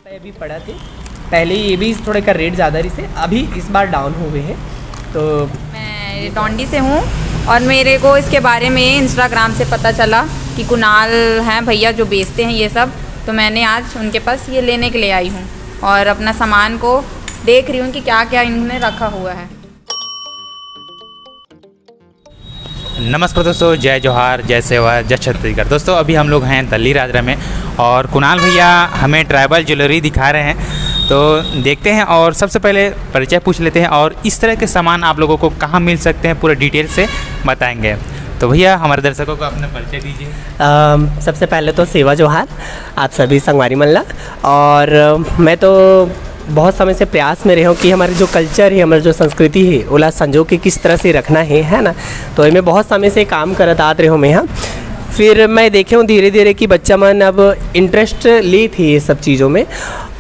रुपये भी पड़ा थे। पहले ये भी थोड़े का रेट ज़्यादा रही से, अभी इस बार डाउन हो गए हैं। तो मैं डोंडी से हूँ और मेरे को इसके बारे में इंस्टाग्राम से पता चला कि कुणाल हैं भैया जो बेचते हैं ये सब, तो मैंने आज उनके पास ये लेने के लिए आई हूँ और अपना सामान को देख रही हूँ कि क्या क्या इन्होंने रखा हुआ है। नमस्कार दोस्तों, जय जोहार, जय सेवा, जय छत्तीसगढ़। दोस्तों अभी हम लोग हैं दल्ली राजरा में और कुणाल भैया हमें ट्राइबल ज्वेलरी दिखा रहे हैं, तो देखते हैं और सबसे पहले परिचय पूछ लेते हैं और इस तरह के सामान आप लोगों को कहाँ मिल सकते हैं पूरे डिटेल से बताएंगे। तो भैया हमारे दर्शकों को अपना परिचय दीजिए। सबसे पहले तो सेवा जोहार आप सभी संगवारी मल्ला। और मैं तो बहुत समय से प्रयास में रहा हूँ कि हमारे जो कल्चर है, हमारी जो संस्कृति है ओला संजो के किस तरह से रखना है ना। तो मैं बहुत समय से काम करत आत रहे हूँ मैं यहाँ। फिर मैं देखे हूँ धीरे धीरे कि बच्चा मन अब इंटरेस्ट ले थे ये सब चीज़ों में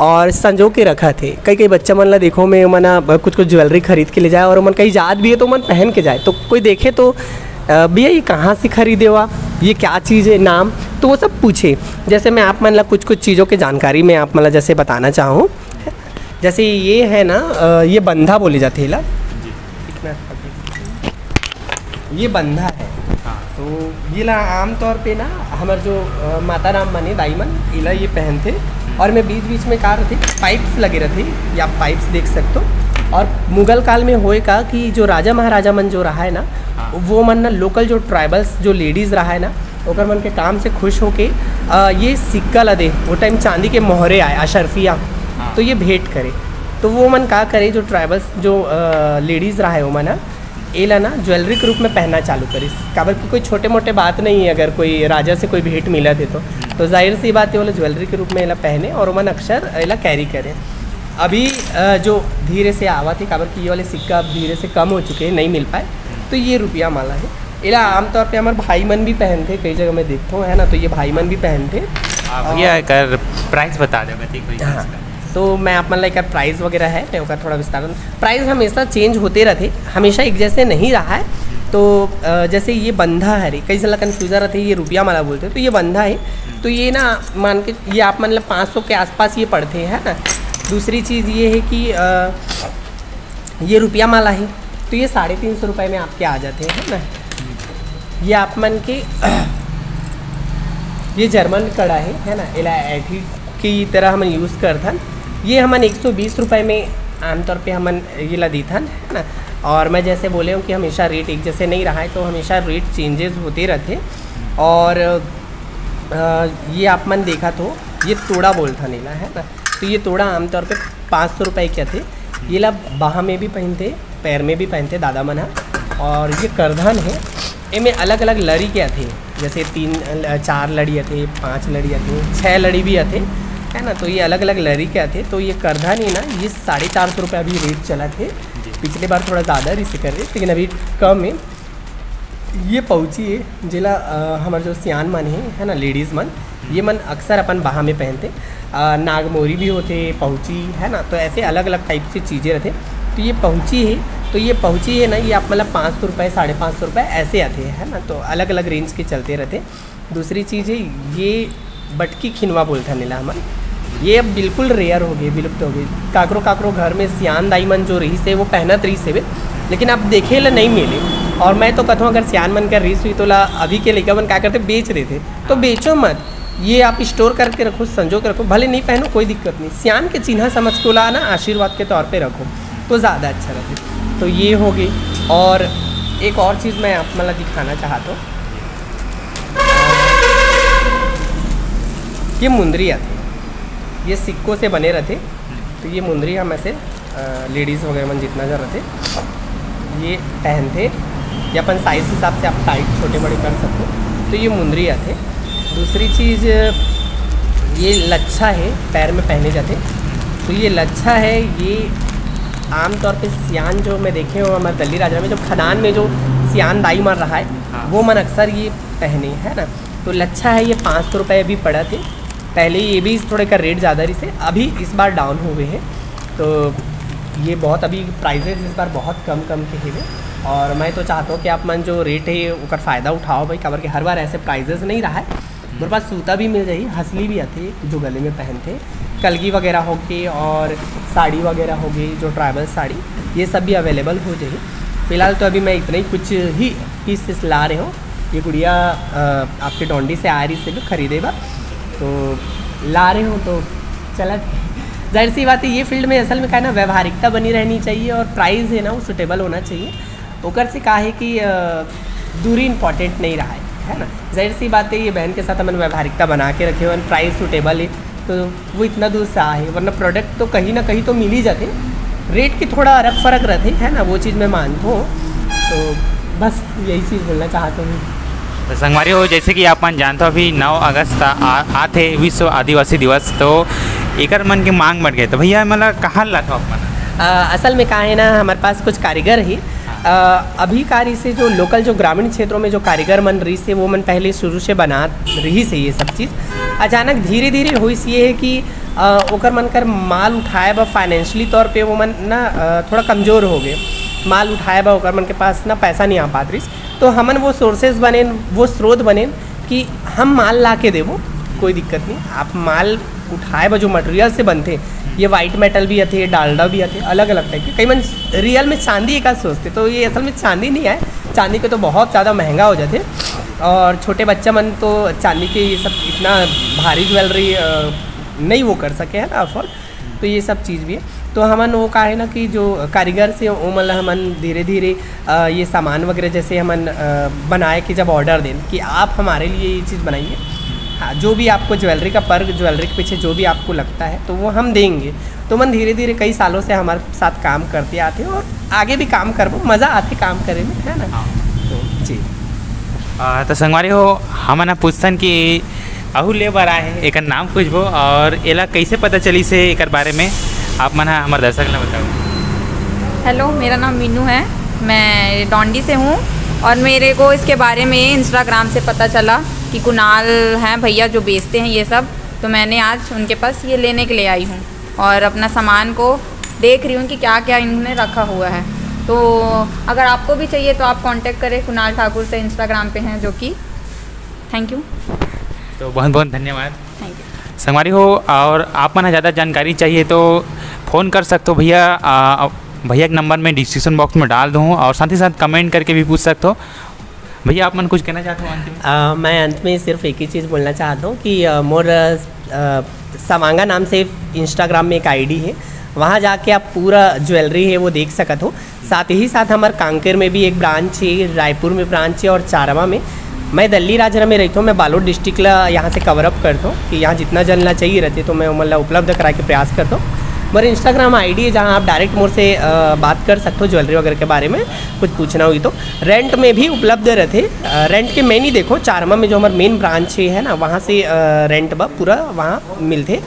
और संजो के रखा थे। कई बच्चा मन ला देखो मैं मना कुछ ज्वेलरी खरीद के ले जाए और मन कहीं याद भी है तो मन पहन के जाए, तो कोई देखे तो भैया ये कहाँ से खरीदे हुआ, ये क्या चीज़ है, नाम, तो वो सब पूछे। जैसे मैं आप मन ला कुछ चीज़ों की जानकारी मैं आप मतलब जैसे बताना चाहूँ। जैसे ये है ना, ये बंधा बोली जाती है ला, ये बंधा है। हाँ, तो ये ला आमतौर पे ना हमारे जो माता राम माने दाई मन इला ये पहनते और मैं बीच बीच में कार थे पाइप्स लगे रहते, या आप पाइप्स देख सकते हो। और मुगल काल में होए का कि जो राजा महाराजा मन जो रहा है ना, वो मन ना लोकल जो ट्राइबल्स जो लेडीज़ रहा है ना, ओकर मन के काम से खुश होके ये सिक्का ला दे। वो टाइम चांदी के मोहरे आए अशरफिया, तो ये भेंट करे। तो वो मन का करे जो ट्राइबल्स जो लेडीज़ रहा है वो मन एला ना ज्वेलरी के रूप में पहनना चालू करी। काबर की कोई छोटे मोटे बात नहीं है, अगर कोई राजा से कोई भेंट मिला थे तो जाहिर सी बात है वो ज्वेलरी के रूप में एला पहने और मन अक्सर एला कैरी करे। अभी जो धीरे से आवा थे, काबर की ये वाले सिक्का अब धीरे से कम हो चुके हैं, नहीं मिल पाए, तो ये रुपया माला है। एला आमतौर पे हमारे भाई मन भी पहनते, कई जगह मैं देखता हूँ है ना, तो ये भाई मन भी पहनते। भैया कर प्राइस बता दो। हाँ, तो मैं आप मन लाइक प्राइस वगैरह है मैं उसका थोड़ा विस्तार। प्राइस हमेशा चेंज होते रहते, हमेशा एक जैसे नहीं रहा है। तो जैसे ये बंधा है रे, कई साल कन्फ्यूज़र रहते, ये रुपया माला बोलते, तो ये बंधा है। तो ये ना मान के ये आप मतलब 500 के आसपास ये पड़ते हैं ना। दूसरी चीज़ ये है कि ये रुपया माला है, तो ये 350 रुपये में आपके आ जाते हैं ना। ये आप मन के ये जर्मन कड़ा है ना, एला ऐठी की तरह हम यूज़ करथन। ये हमन 120 रुपये में आमतौर पे हमन ये ला दीथन है ना। और मैं जैसे बोले हूँ कि हमेशा रेट एक जैसे नहीं रहा है, तो हमेशा रेट चेंजेस होते रहते। और ये आप मन देखा तो ये तोड़ा बोलता नीला है ना, तो ये तोड़ा आमतौर पे 500 रुपये के थे। ये ला बाह में भी पहनते, पैर में भी पहनते दादा मन है। और ये करधन है, इनमें अलग अलग लड़ी के थे, जैसे 3-4 लड़ी थे, 5 लड़ी थे, 6 लड़ी भी थे है ना। तो ये अलग अलग लड़ी के थे। तो ये करधन ही ना, ये 450 रुपये अभी रेट चला थे। पिछले बार थोड़ा ज़्यादा रिसी कर रहे, लेकिन अभी कम है। ये पहुँची है जिला हमारे जो सियान मन है ना, लेडीज़ मन, ये मन अक्सर अपन बाह में पहनते। नागमोरी भी होते, पहुँची है ना, तो ऐसे अलग अलग टाइप से चीज़ें रहते। तो ये पहुँची है, तो ये पहुँची है ना, ये आप मतलब 500 रुपये 550 रुपये ऐसे आते हैं ना। तो अलग अलग रेंज के चलते रहते। दूसरी चीज़ है ये बटकी खिनवा बोलता नीला हमन, ये अब बिल्कुल रेयर हो गई, विलुप्त हो गई। काकरो घर में सियान दाई मन जो रही से वो पहनत रही से, लेकिन अब देखे ला नहीं मिले। और मैं तो कहता हूँ अगर सियान मन का रीस हुई तो ला अभी के लड़का मन क्या करते, बेच रहे थे। तो बेचो मत, ये आप स्टोर करके रखो, संजो के रखो, भले नहीं पहनो कोई दिक्कत नहीं। सियान के चिन्ह समझ के ला ना आशीर्वाद के तौर पर रखो तो ज़्यादा अच्छा रहते। तो ये हो गई। और एक और चीज़ मैं आप मतलब दिखाना चाहता हूँ, ये मुंदरी आती, ये सिक्कों से बने रहते। तो ये मुंदरी हम ऐसे लेडीज़ वगैरह मन जितना जर रहते ये पहनते, या अपन साइज़ हिसाब से आप टाइट छोटे बड़े कर सकते हो। तो ये मुंदरी आते। दूसरी चीज़ ये लच्छा है, पैर में पहने जाते। तो ये लच्छा है, ये आमतौर पे सियान जो मैं देखे हूँ हमारे दल्ली राजरा में, जो खदान में जो सियान दाई मर रहा है वो मन अक्सर ये पहने है ना। तो लच्छा है, ये 500 रुपये भी पड़ा थे। पहले ये भी थोड़े का रेट ज़्यादा रही से, अभी इस बार डाउन हो गए हैं। तो ये बहुत अभी प्राइजेज इस बार बहुत कम के हैं। और मैं तो चाहता हूँ कि आप मन जो रेट है उसका फ़ायदा उठाओ भाई, काबर कि हर बार ऐसे प्राइजेज नहीं रहा है। मेरे पास सूता भी मिल जाही, हसली भी आती जो गले में पहनते, कलगी वगैरह हो गई और साड़ी वगैरह हो गई जो ट्राइबल साड़ी, ये सब भी अवेलेबल हो जाए। फ़िलहाल तो अभी मैं इतने ही कुछ ही पीसेस ला रहे हूँ। ये गुड़िया आपके डोंडी से आरी से भी खरीदे बा तो ला रहे हूँ। तो चला, जाहिर सी बात है ये फील्ड में असल में क्या है ना, व्यवहारिकता बनी रहनी चाहिए और प्राइस है ना वो सुटेबल होना चाहिए। ओकर से कहा है कि दूरी इंपॉर्टेंट नहीं रहा है ना। जाहिर सी बात है ये बहन के साथ हमने व्यवहारिकता बना के रखे हुए, प्राइस सुटेबल है तो वो इतना दूर से आए, वरना प्रोडक्ट तो कहीं ना कहीं तो मिल ही जाते, रेट की थोड़ा अलग फ़र्क रहते है ना, वो चीज़ मैं मानता हूँ। तो बस यही चीज़ बोलना चाहता हूँ। तो संगवारी हो, जैसे कि आप जानते हो अभी 9 अगस्त आते विश्व आदिवासी दिवस, तो एकर मन के मांग बढ़ गए, तो भैया मतलब कहाँ ला था आप? असल में कहा है ना, हमारे पास कुछ कारीगर ही अभी कार्य से जो लोकल जो ग्रामीण क्षेत्रों में जो कारीगर मन रही से वो मन पहले शुरू से बना रही से ये सब चीज़ अचानक धीरे धीरे हुई ये है कि ओकर मन कर माल उठाए बा फाइनेंशियली तौर पे वो मन ना थोड़ा कमज़ोर हो गए, माल उठाए बा ओकर मन के पास ना पैसा नहीं आ पात रही। तो हमन वो सोर्सेज बने, वो स्रोत बने कि हम माल ला के देवो, कोई दिक्कत नहीं, आप माल उठाए बा जो मटेरियल से बनते, ये वाइट मेटल भी आते, डालडा भी आते, अलग अलग टाइप के। कई मन रियल में चांदी का सोचते, तो ये असल में चांदी नहीं है, चांदी के तो बहुत ज़्यादा महंगा हो जाते और छोटे बच्चा मन तो चांदी के ये सब इतना भारी ज्वेलरी नहीं वो कर सके है ना अफोर्ड, तो ये सब चीज़ भी है। तो हमन वो का है ना कि जो कारीगर से वो मतलब हमन धीरे धीरे ये सामान वगैरह जैसे हमन बनाए कि जब ऑर्डर दें कि आप हमारे लिए ये चीज़ बनाइए, हाँ जो भी आपको ज्वेलरी का पर ज्वेलरी के पीछे जो भी आपको लगता है तो वो हम देंगे। तो मन धीरे धीरे कई सालों से हमारे साथ काम करते आते हैं और आगे भी काम करबो, मज़ा आते काम करे में, है ना। तो जी तो संगवारी हो, हम पूछतन कि अहू ले बार आए एक नाम पूछबो और एला कैसे पता चली से एक बारे में आप मन हमारे दर्शक ने बताओ। हेलो, मेरा नाम मीनू है, मैं डोंडी से हूँ और मेरे को इसके बारे में इंस्टाग्राम से पता चला कि कुणाल हैं भैया जो बेचते हैं ये सब, तो मैंने आज उनके पास ये लेने के लिए आई हूँ और अपना सामान को देख रही हूँ कि क्या क्या इन्होंने रखा हुआ है। तो अगर आपको भी चाहिए तो आप कांटेक्ट करें, कुणाल ठाकुर से इंस्टाग्राम पे हैं जो कि। Thank you. तो बहुत बहुत धन्यवाद। Thank you. संगवारी हो, और आप मन ज़्यादा जानकारी चाहिए तो फ़ोन कर सकते हो भैया, भैया के नंबर में डिस्क्रिप्शन बॉक्स में डाल दूँ और साथ ही साथ कमेंट करके भी पूछ सकते हो। भैया आप मन कुछ कहना चाहते हो अंत में? मैं अंत में सिर्फ एक ही चीज़ बोलना चाहता हूँ कि मोर सवांगा नाम से इंस्टाग्राम में एक आईडी है, वहाँ जाके आप पूरा ज्वेलरी है वो देख सकते हो। साथ ही साथ हमारे कांकेर में भी एक ब्रांच है, रायपुर में ब्रांच है और चारवा में। मैं दिल्ली राजरा में रहता हूँ, मैं बालोद डिस्ट्रिक्ट ला यहाँ से कवर अप करता हूँ कि यहाँ जितना जनला चाहिए रहते तो मैं मतलब उपलब्ध करा के प्रयास करता हूँ। मेरा इंस्टाग्राम आईडी है जहाँ आप डायरेक्ट मोर से बात कर सकते हो ज्वेलरी वगैरह के बारे में, कुछ पूछना हुई तो। रेंट में भी उपलब्ध रहते, रेंट के मेन ही देखो चारमा में जो हमारा मेन ब्रांच है ना, वहाँ से रेंट बा पूरा वहाँ मिलते।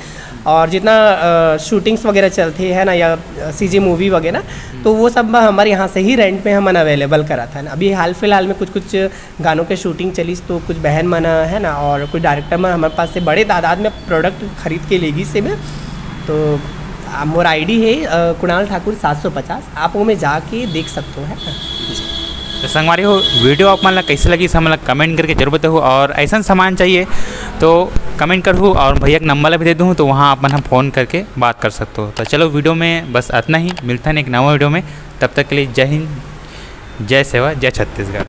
और जितना शूटिंग्स वगैरह चलते हैं ना या सीजी मूवी वगैरह, तो वो सब हमारे यहाँ से ही रेंट पे हमन अवेलेबल करा था ना। अभी हाल फिलहाल में कुछ कुछ गानों के शूटिंग चली तो कुछ बहन मन है ना और कुछ डायरेक्टर मन हमारे पास से बड़े तादाद में प्रोडक्ट खरीद के लेगी से में। तो मोर आईडी है कुणाल ठाकुर 750, आप वो में जाके देख सकते हो, है ना। तो संगवारी हो, वीडियो आप मतलब कैसे लगी सब मतलब कमेंट करके जरूर बताओ, और ऐसा सामान चाहिए तो कमेंट करूँ और भैया का नंबर भी दे दूँ, तो वहाँ आप हम फ़ोन करके बात कर सकते हो। तो चलो वीडियो में बस इतना ही, मिलता है एक नवा वीडियो में, तब तक के लिए जय हिंद, जय सेवा, जय छत्तीसगढ़।